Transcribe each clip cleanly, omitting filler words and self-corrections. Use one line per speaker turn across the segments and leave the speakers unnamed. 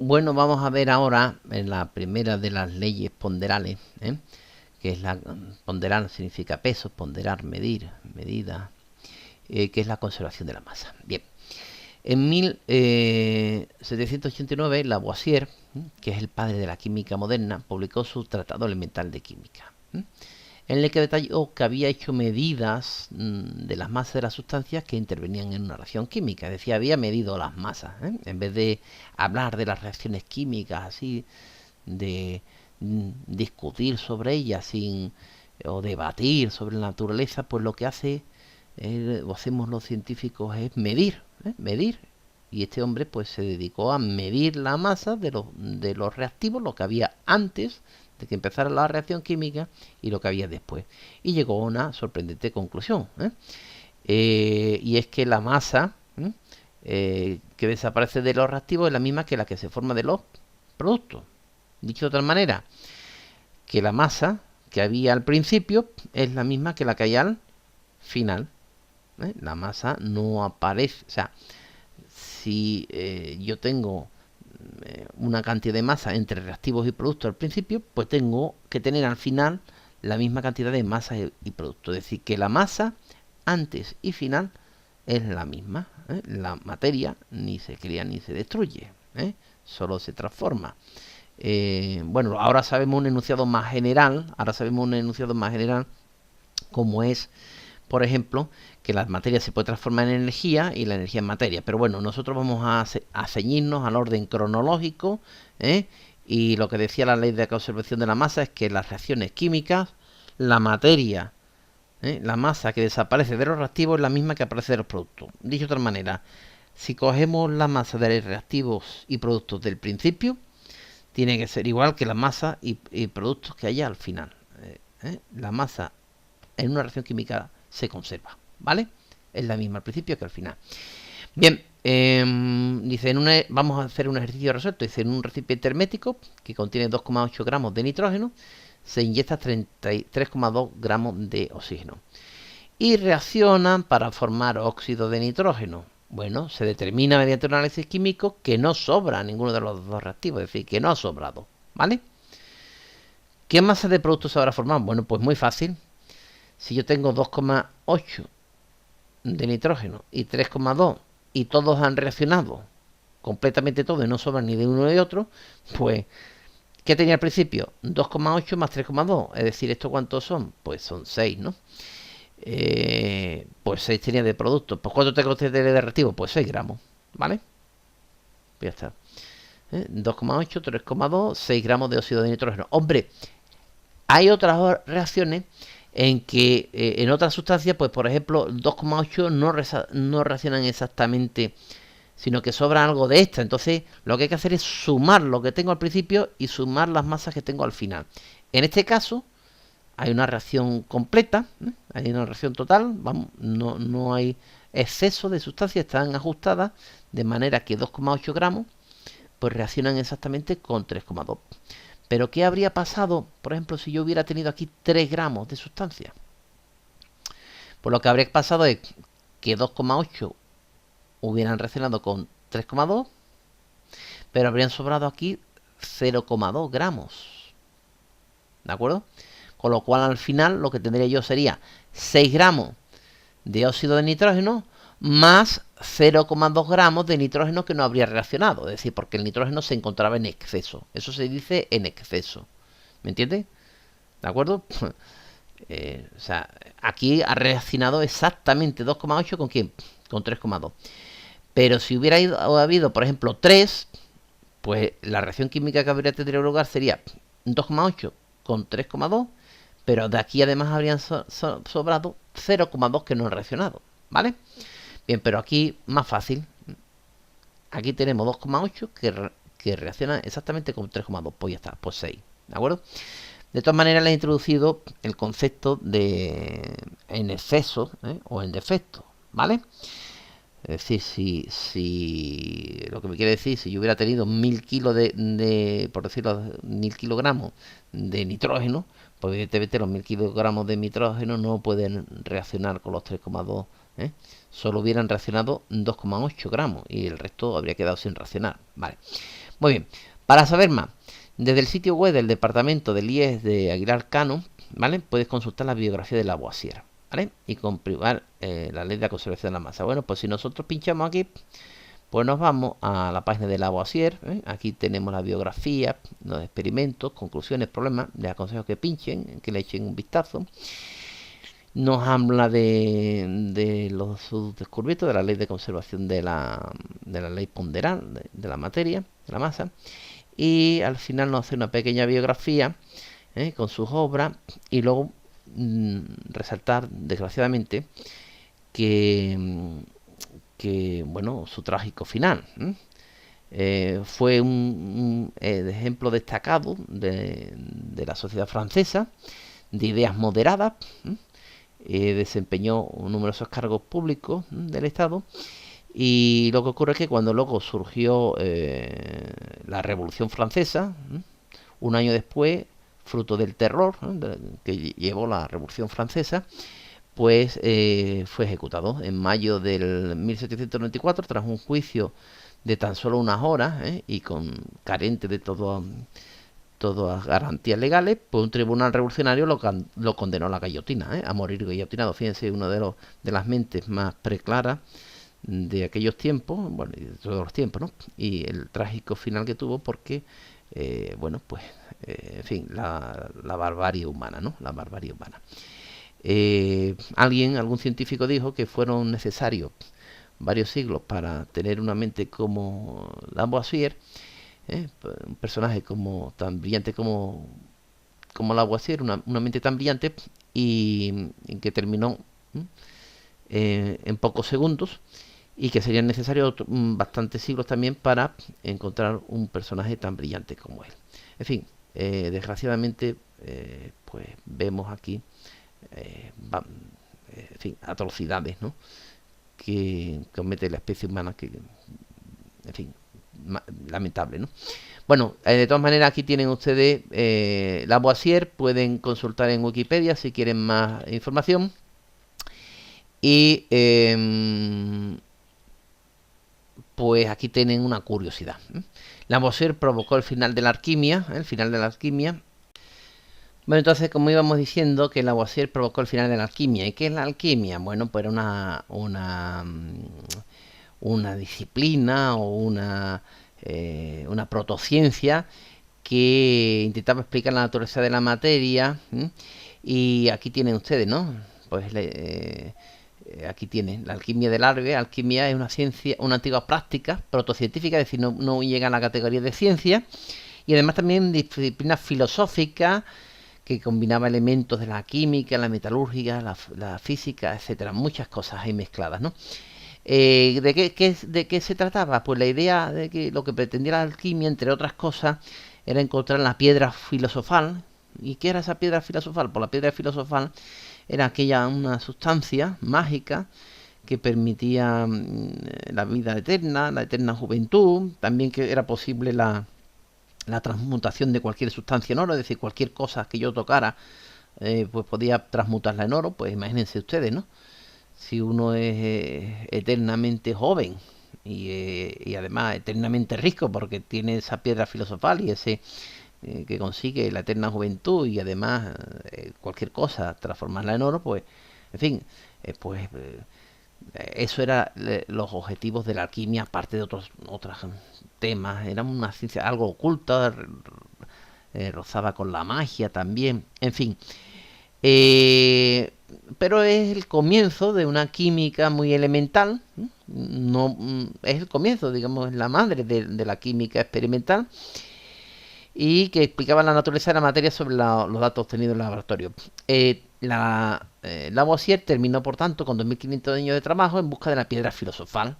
Bueno, vamos a ver ahora en la primera de las leyes ponderales, que es la ponderal significa peso, ponderar, medir, medida, que es la conservación de la masa. Bien, en 1789 Lavoisier, que es el padre de la química moderna, publicó su Tratado Elemental de Química, en el que detalló que había hecho medidas de las masas de las sustancias que intervenían en una reacción química. Es decir, había medido las masas, en vez de hablar de las reacciones químicas así, de discutir sobre ellas o debatir sobre la naturaleza, pues lo que o hacemos los científicos es medir. Y este hombre pues se dedicó a medir la masa de los reactivos, lo que había antes de que empezara la reacción química y lo que había después. Y llegó a una sorprendente conclusión, y es que la masa que desaparece de los reactivos es la misma que la que se forma de los productos. Dicho de otra manera, que la masa que había al principio es la misma que la que hay al final. La masa no aparece, o sea, si yo tengo una cantidad de masa entre reactivos y productos al principio, pues tengo que tener al final la misma cantidad de masa y producto. Es decir, que la masa antes y final es la misma. La materia ni se crea ni se destruye, solo se transforma. Bueno, ahora sabemos un enunciado más general, como es, por ejemplo, que la materia se puede transformar en energía y la energía en materia. Pero bueno, nosotros vamos a ceñirnos al orden cronológico, y lo que decía la ley de conservación de la masa es que las reacciones químicas, la materia, la masa que desaparece de los reactivos es la misma que aparece de los productos. Dicho de otra manera, si cogemos la masa de los reactivos y productos del principio, tiene que ser igual que la masa y productos que haya al final. La masa en una reacción química se conserva, ¿vale? Es la misma al principio que al final. Bien, dice, vamos a hacer un ejercicio resuelto. Dice, en un recipiente hermético que contiene 2,8 gramos de nitrógeno, se inyecta 33,2 gramos de oxígeno. Y reaccionan para formar óxido de nitrógeno. Bueno, se determina mediante un análisis químico que no sobra ninguno de los dos reactivos, es decir, que no ha sobrado, ¿vale? ¿Qué masa de producto se habrá formado? Bueno, pues muy fácil. Si yo tengo 2,8 de nitrógeno y 3,2 y todos han reaccionado completamente todos y no sobran ni de uno ni de otro, pues ¿qué tenía al principio? 2,8 más 3,2, es decir, ¿esto cuántos son? Pues son 6, ¿no? Pues 6 tenía de producto. Pues ¿cuánto tengo de reactivo? Pues 6 gramos, ¿vale? Pues ya está. 2,8, 3,2, 6 gramos de óxido de nitrógeno. Hombre, hay otras reacciones en que en otras sustancias, pues por ejemplo, 2,8 no reaccionan exactamente, sino que sobra algo de esta. Entonces, lo que hay que hacer es sumar lo que tengo al principio y sumar las masas que tengo al final. En este caso, hay una reacción completa, hay una reacción total, vamos, no hay exceso de sustancias, están ajustadas de manera que 2,8 gramos pues reaccionan exactamente con 3,2. Pero ¿qué habría pasado, por ejemplo, si yo hubiera tenido aquí 3 gramos de sustancia? Pues lo que habría pasado es que 2,8 hubieran reaccionado con 3,2, pero habrían sobrado aquí 0,2 gramos. ¿De acuerdo? Con lo cual al final lo que tendría yo sería 6 gramos de óxido de nitrógeno más 0,2 gramos de nitrógeno que no habría reaccionado. Es decir, porque el nitrógeno se encontraba en exceso. Eso se dice en exceso. ¿Me entiendes? ¿De acuerdo? O sea, aquí ha reaccionado exactamente 2,8 con ¿quién? Con 3,2. Pero si hubiera habido, por ejemplo, 3, pues la reacción química que habría tenido lugar sería 2,8 con 3,2, pero de aquí además habrían sobrado 0,2 que no han reaccionado, ¿vale? Bien, pero aquí más fácil. Aquí tenemos 2,8 que reacciona exactamente con 3,2, pues ya está, pues 6, ¿de acuerdo? De todas maneras le he introducido el concepto de en exceso, o en defecto, ¿vale? Es decir, si lo que me quiere decir, si yo hubiera tenido 1000 kilos por decirlo, 1000 kilogramos de nitrógeno, pues evidentemente los 1000 kilogramos de nitrógeno no pueden reaccionar con los 3,2, solo hubieran reaccionado 2,8 gramos y el resto habría quedado sin reaccionar, vale. Muy bien, para saber más, desde el sitio web del departamento del IES de Aguilar Cano, ¿vale? Puedes consultar la biografía de Lavoisier, ¿vale? Y comprobar la ley de la conservación de la masa. Bueno, pues si nosotros pinchamos aquí, pues nos vamos a la página de Lavoisier, ¿eh? Aquí tenemos la biografía, los experimentos, conclusiones, problemas. Les aconsejo que pinchen, que le echen un vistazo. Nos habla de los sus descubrimientos, de la ley de conservación de la ley ponderal, de la materia, de la masa. Y al final nos hace una pequeña biografía con sus obras y luego resaltar, desgraciadamente, que, bueno, su trágico final. Fue un ejemplo destacado de la sociedad francesa, de ideas moderadas. Desempeñó numerosos cargos públicos del Estado. Y lo que ocurre es que cuando luego surgió la Revolución Francesa, un año después, fruto del terror que llevó la Revolución Francesa, pues fue ejecutado en mayo del 1794 tras un juicio de tan solo unas horas y carente de todas garantías legales, pues un tribunal revolucionario lo condenó a la guillotina, a morir guillotinado. Fíjense, uno de las mentes más preclaras de aquellos tiempos, bueno, y de todos los tiempos, ¿no? Y el trágico final que tuvo porque, bueno, pues, en fin, la barbarie humana, ¿no? La barbarie humana. Algún científico dijo que fueron necesarios varios siglos para tener una mente como Lavoisier, un personaje como tan brillante como Lavoisier, una mente tan brillante y que terminó en pocos segundos, y que serían necesarios bastantes siglos también para encontrar un personaje tan brillante como él. En fin, desgraciadamente, pues vemos aquí, en fin, atrocidades, ¿no?, que comete la especie humana, que, en fin, lamentable, ¿no? Bueno, de todas maneras, aquí tienen ustedes Lavoisier, pueden consultar en Wikipedia si quieren más información. Y pues aquí tienen una curiosidad. Lavoisier provocó el final de la alquimia, Bueno, entonces, como íbamos diciendo, que Lavoisier provocó el final de la alquimia. ¿Y qué es la alquimia? Bueno, pues era una disciplina o una protociencia que intentaba explicar la naturaleza de la materia. Y aquí tienen ustedes, ¿no? Pues aquí tienen la alquimia del arte. Alquimia es una ciencia, una antigua práctica protocientífica, es decir, no llega a la categoría de ciencia. Y además también disciplina filosófica que combinaba elementos de la química, la metalúrgica, la física, etcétera. Muchas cosas ahí mezcladas, ¿no? ¿De qué se trataba? Pues la idea de que lo que pretendía la alquimia, entre otras cosas, era encontrar la piedra filosofal. ¿Y qué era esa piedra filosofal? Pues la piedra filosofal era una sustancia mágica que permitía la vida eterna, la eterna juventud, también que era posible la transmutación de cualquier sustancia en oro, es decir, cualquier cosa que yo tocara, pues podía transmutarla en oro. Pues imagínense ustedes, ¿no? Si uno es eternamente joven y además eternamente rico porque tiene esa piedra filosofal y ese que consigue la eterna juventud y además cualquier cosa transformarla en oro, pues en fin, eso era los objetivos de la alquimia, aparte de otros temas. Era una ciencia algo oculta, rozaba con la magia también, en fin. Pero es el comienzo de una química muy elemental. No es el comienzo, digamos, es la madre de la química experimental, y que explicaba la naturaleza de la materia sobre los datos obtenidos en el laboratorio. Lavoisier terminó, por tanto, con 2500 años de trabajo en busca de la piedra filosofal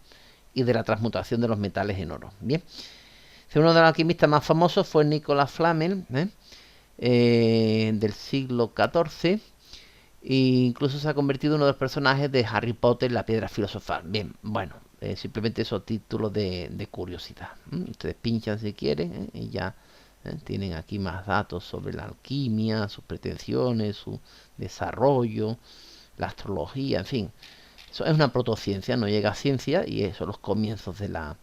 y de la transmutación de los metales en oro. Bien, uno de los alquimistas más famosos fue Nicolas Flamel, del siglo XIV, e incluso se ha convertido en uno de los personajes de Harry Potter, la piedra filosofal. Bien, bueno, simplemente esos títulos de curiosidad. Ustedes pinchan si quieren y ya tienen aquí más datos sobre la alquimia, sus pretensiones, su desarrollo, la astrología, en fin. Eso es una protociencia, no llega a ciencia, y eso, los comienzos de la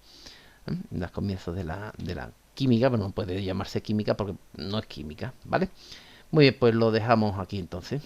química, pero no puede llamarse química porque no es química, ¿vale? Muy bien, pues lo dejamos aquí entonces.